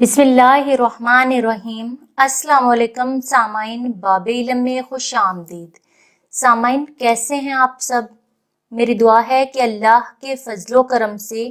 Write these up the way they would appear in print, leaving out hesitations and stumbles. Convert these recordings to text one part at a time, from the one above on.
बिस्मिल्लाहिर्रहमानिर्रहीम। अस्सलाम वालेकुम सामाइन, बाब इल्म में खुश आमदीद। सामाइन, कैसे हैं आप सब? मेरी दुआ है कि अल्लाह के फजलो करम से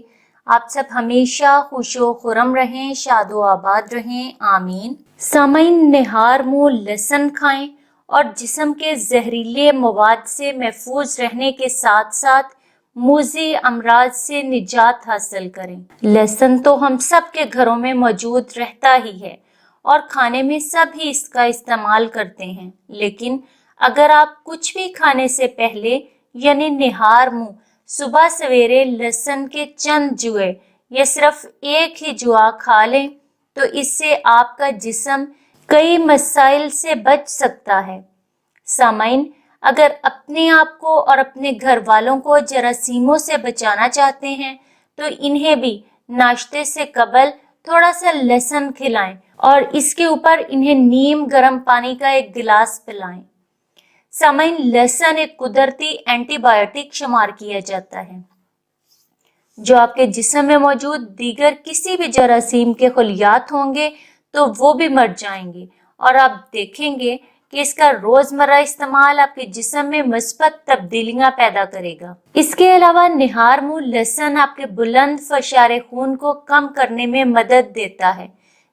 आप सब हमेशा खुशो खुरम रहें, शादो आबाद रहें, आमीन। सामाइन, निहार मुँह लहसुन खाएं और जिस्म के जहरीले मवाद से महफूज रहने के साथ साथ मुज़ी अमराज से निजात हासिल करें। लहसुन तो हम सब के घरों में मौजूद रहता ही है और खाने में सब ही इसका इस्तेमाल करते हैं, लेकिन अगर आप कुछ भी खाने से पहले यानी निहार मुँह सुबह सवेरे लहसुन के चंद जुए या सिर्फ एक ही जुआ खा लें तो इससे आपका जिस्म कई मसाइल से बच सकता है। सामाइन, अगर अपने आप को और अपने घर वालों को जरासीमों से बचाना चाहते हैं तो इन्हें भी नाश्ते से कबल थोड़ा सा लहसुन खिलाएं और इसके ऊपर इन्हें नीम गर्म पानी का एक गिलास पिलाएं। सामाइन, लहसुन एक कुदरती एंटीबायोटिक शुमार किया जाता है जो आपके जिस्म में मौजूद दीगर किसी भी जरासीम के खलियात होंगे तो वो भी मर जाएंगे और आप देखेंगे कि इसका रोजमर्रा इस्तेमाल आपके जिस्म में मुस्बत तब्दीलियां पैदा करेगा। इसके अलावा निहार मुँह लहसुन आपके बुलंद फशारे खून को कम करने में मदद देता है,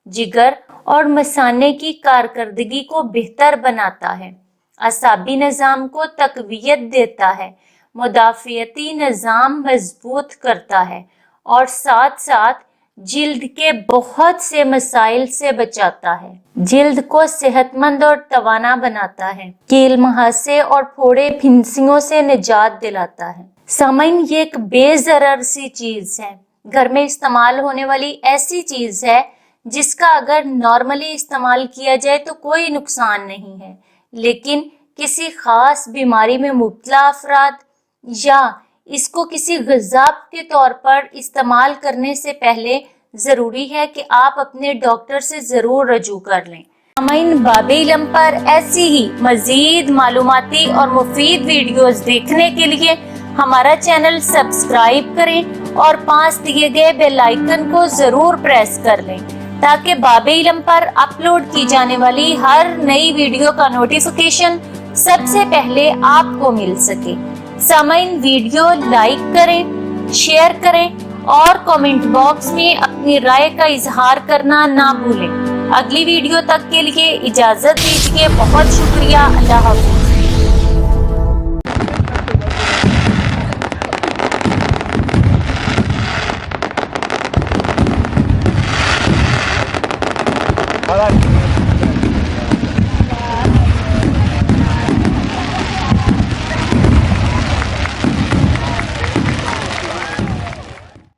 जिगर और मसाने की कारकर्दगी को बेहतर बनाता है, असाबी निज़ाम को तकवीयत देता है, मुदाफ़ियती निज़ाम मजबूत करता है और साथ साथ जिल्द के बहुत से मसाइल से बचाता है। जिल्द को सेहतमंद और तवाना बनाता है, कील मुहासे और फोड़े फिंसियों से निजात दिलाता है। सामाइन, ये एक बेजरर सी चीज है, घर में इस्तेमाल होने वाली ऐसी चीज है जिसका अगर नॉर्मली इस्तेमाल किया जाए तो कोई नुकसान नहीं है, लेकिन किसी खास बीमारी में मुब्तला अफराद या इसको किसी ग़िज़ा के तौर पर इस्तेमाल करने से पहले ज़रूरी है कि आप अपने डॉक्टर से ज़रूर रजू कर लें। सामाइन, बाब इल्म पर ऐसी ही मज़ीद मालूमाती और मुफीद वीडियोस देखने के लिए हमारा चैनल सब्सक्राइब करें और पास दिए गए बेल आइकन को ज़रूर प्रेस कर लें ताकि बाब इल्म पर अपलोड की जाने वाली हर नई वीडियो का नोटिफिकेशन सबसे पहले आपको मिल सके। सामाइन, वीडियो लाइक करें, शेयर करें और कमेंट बॉक्स में अपनी राय का इजहार करना ना भूलें। अगली वीडियो तक के लिए इजाजत दीजिए। बहुत शुक्रिया। अल्लाह हाफ़िज़।